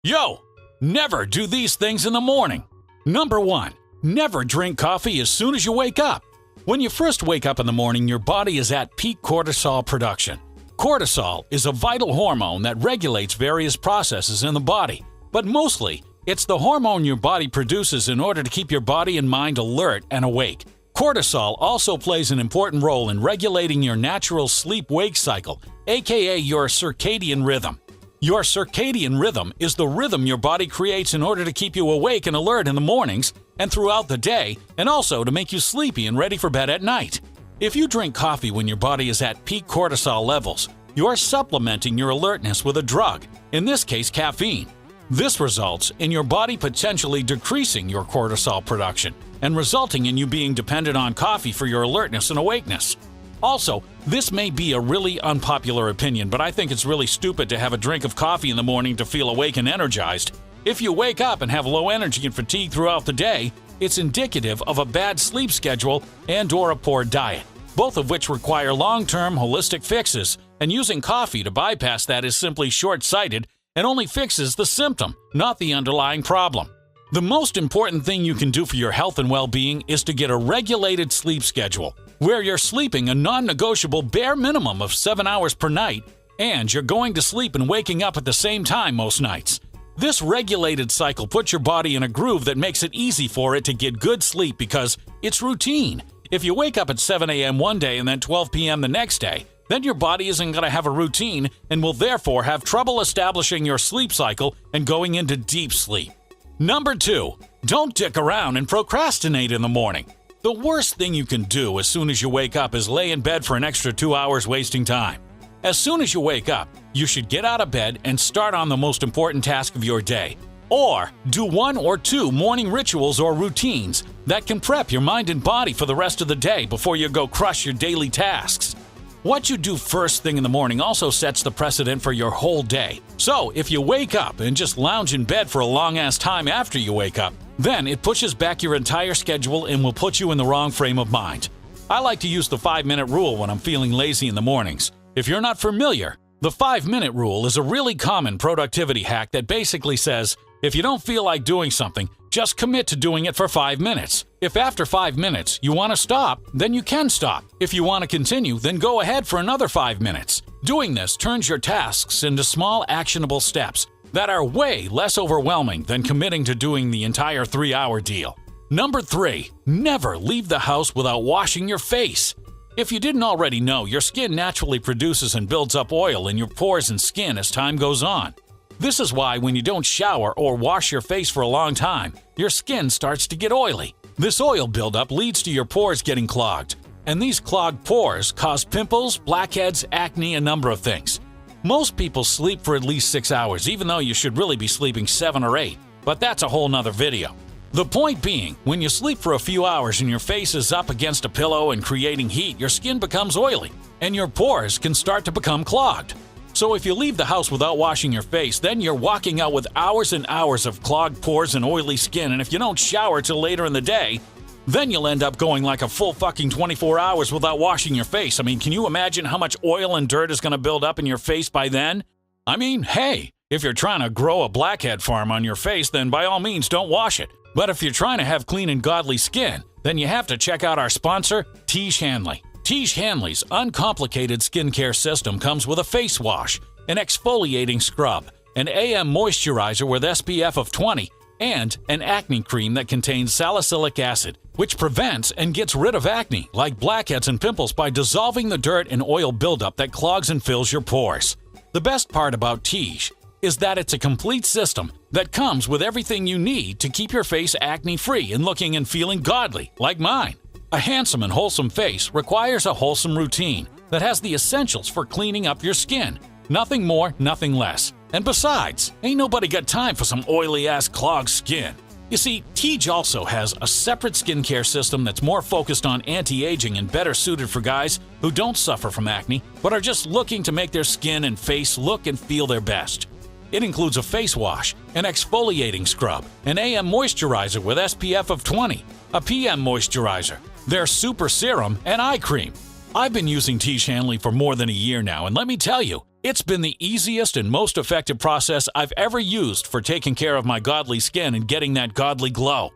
Yo! Never do these things in the morning. Number 1. Never drink coffee as soon as you wake up. When you first wake up in the morning, your body is at peak cortisol production. Cortisol is a vital hormone that regulates various processes in the body, but mostly, it's the hormone your body produces in order to keep your body and mind alert and awake. Cortisol also plays an important role in regulating your natural sleep-wake cycle, aka your circadian rhythm. Your circadian rhythm is the rhythm your body creates in order to keep you awake and alert in the mornings and throughout the day, and also to make you sleepy and ready for bed at night. If you drink coffee when your body is at peak cortisol levels, you are supplementing your alertness with a drug, in this case caffeine. This results in your body potentially decreasing your cortisol production and resulting in you being dependent on coffee for your alertness and awakeness. Also, this may be a really unpopular opinion, but I think it's really stupid to have a drink of coffee in the morning to feel awake and energized. If you wake up and have low energy and fatigue throughout the day, it's indicative of a bad sleep schedule and/or a poor diet, both of which require long-term holistic fixes, and using coffee to bypass that is simply short-sighted and only fixes the symptom, not the underlying problem. The most important thing you can do for your health and well-being is to get a regulated sleep schedule, where you're sleeping a non-negotiable bare minimum of 7 hours per night, and you're going to sleep and waking up at the same time most nights. This regulated cycle puts your body in a groove that makes it easy for it to get good sleep because it's routine. If you wake up at 7 a.m. one day and then 12 p.m. the next day, then your body isn't going to have a routine and will therefore have trouble establishing your sleep cycle and going into deep sleep. Number 2. Don't dick around and procrastinate in the morning. The worst thing you can do as soon as you wake up is lay in bed for an extra 2 hours wasting time. As soon as you wake up, you should get out of bed and start on the most important task of your day. Or do 1 or 2 morning rituals or routines that can prep your mind and body for the rest of the day before you go crush your daily tasks. What you do first thing in the morning also sets the precedent for your whole day. So if you wake up and just lounge in bed for a long-ass time after you wake up, then it pushes back your entire schedule and will put you in the wrong frame of mind. I like to use the 5-minute rule when I'm feeling lazy in the mornings. If you're not familiar, the 5-minute rule is a really common productivity hack that basically says, if you don't feel like doing something, just commit to doing it for 5 minutes. If after 5 minutes you want to stop, then you can stop. If you want to continue, then go ahead for another 5 minutes. Doing this turns your tasks into small actionable steps that are way less overwhelming than committing to doing the entire 3-hour deal. Number 3. Never leave the house without washing your face. If you didn't already know, your skin naturally produces and builds up oil in your pores and skin as time goes on. This is why when you don't shower or wash your face for a long time, your skin starts to get oily. This oil buildup leads to your pores getting clogged, and these clogged pores cause pimples, blackheads, acne, a number of things. Most people sleep for at least 6 hours, even though you should really be sleeping 7 or 8, but that's a whole nother video. The point being, when you sleep for a few hours and your face is up against a pillow and creating heat, your skin becomes oily, and your pores can start to become clogged. So if you leave the house without washing your face, then you're walking out with hours and hours of clogged pores and oily skin, and if you don't shower till later in the day, then you'll end up going like a full fucking 24 hours without washing your face. I mean, can you imagine how much oil and dirt is going to build up in your face by then? I mean, hey, if you're trying to grow a blackhead farm on your face, then by all means don't wash it. But if you're trying to have clean and godly skin, then you have to check out our sponsor, Tiege Hanley. Tiege Hanley's uncomplicated skincare system comes with a face wash, an exfoliating scrub, an AM moisturizer with SPF of 20, and an acne cream that contains salicylic acid, which prevents and gets rid of acne, like blackheads and pimples, by dissolving the dirt and oil buildup that clogs and fills your pores. The best part about Tiege is that it's a complete system that comes with everything you need to keep your face acne-free and looking and feeling godly, like mine. A handsome and wholesome face requires a wholesome routine that has the essentials for cleaning up your skin. Nothing more, nothing less. And besides, ain't nobody got time for some oily-ass clogged skin. You see, Tiege also has a separate skincare system that's more focused on anti-aging and better suited for guys who don't suffer from acne, but are just looking to make their skin and face look and feel their best. It includes a face wash, an exfoliating scrub, an AM moisturizer with SPF of 20, a PM moisturizer, their super serum, and eye cream. I've been using Tiege Hanley for more than a year now, and let me tell you, It's been the easiest and most effective process I've ever used for taking care of my godly skin and getting that godly glow.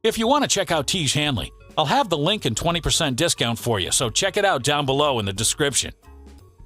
If you want to check out Tiege Hanley, I'll have the link and 20% discount for you, so check it out down below in the description.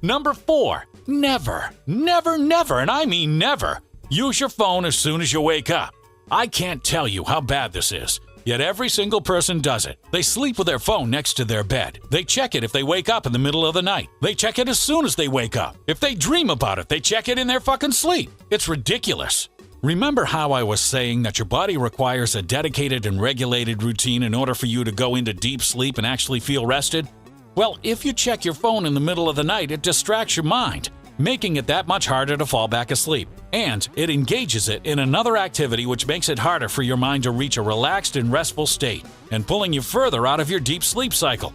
Number 4. Never, and I mean never, use your phone as soon as you wake up. I can't tell you how bad this is, yet every single person does it. They sleep with their phone next to their bed. They check it if they wake up in the middle of the night. They check it as soon as they wake up. If they dream about it, they check it in their fucking sleep. It's ridiculous. Remember how I was saying that your body requires a dedicated and regulated routine in order for you to go into deep sleep and actually feel rested? Well, if you check your phone in the middle of the night, it distracts your mind, making it that much harder to fall back asleep. And it engages it in another activity which makes it harder for your mind to reach a relaxed and restful state, and pulling you further out of your deep sleep cycle.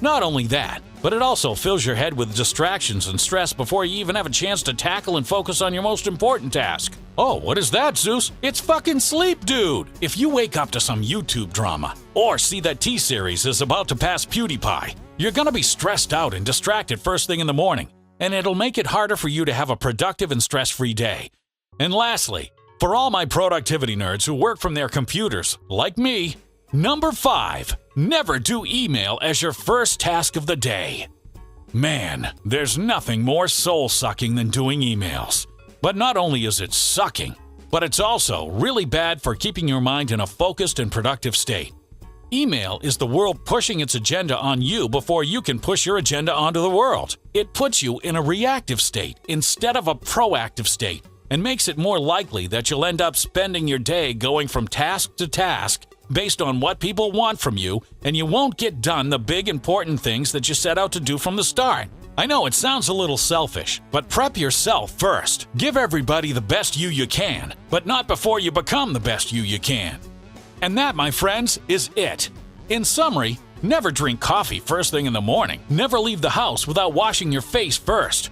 Not only that, but it also fills your head with distractions and stress before you even have a chance to tackle and focus on your most important task. Oh, what is that, Zeus? It's fucking sleep, dude! If you wake up to some YouTube drama, or see that T-Series is about to pass PewDiePie, you're gonna be stressed out and distracted first thing in the morning, and it'll make it harder for you to have a productive and stress-free day. And lastly, for all my productivity nerds who work from their computers, like me, number 5, never do email as your first task of the day. Man, there's nothing more soul-sucking than doing emails. But not only is it sucking, but it's also really bad for keeping your mind in a focused and productive state. Email is the world pushing its agenda on you before you can push your agenda onto the world. It puts you in a reactive state instead of a proactive state, and makes it more likely that you'll end up spending your day going from task to task based on what people want from you, and you won't get done the big important things that you set out to do from the start. I know it sounds a little selfish, but prep yourself first. Give everybody the best you can, but not before you become the best you can. And that, my friends, is it. In summary, never drink coffee first thing in the morning. Never leave the house without washing your face first.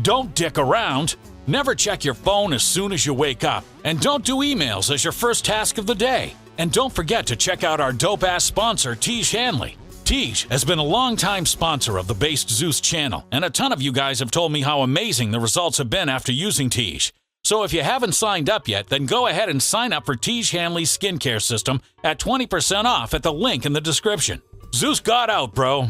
Don't dick around. Never check your phone as soon as you wake up. And don't do emails as your first task of the day. And don't forget to check out our dope-ass sponsor, Tiege Hanley. Tiege has been a long-time sponsor of the Based Zeus channel, and a ton of you guys have told me how amazing the results have been after using Tiege. So if you haven't signed up yet, then go ahead and sign up for Tiege Hanley's skincare system at 20% off at the link in the description. Zeus got out, bro.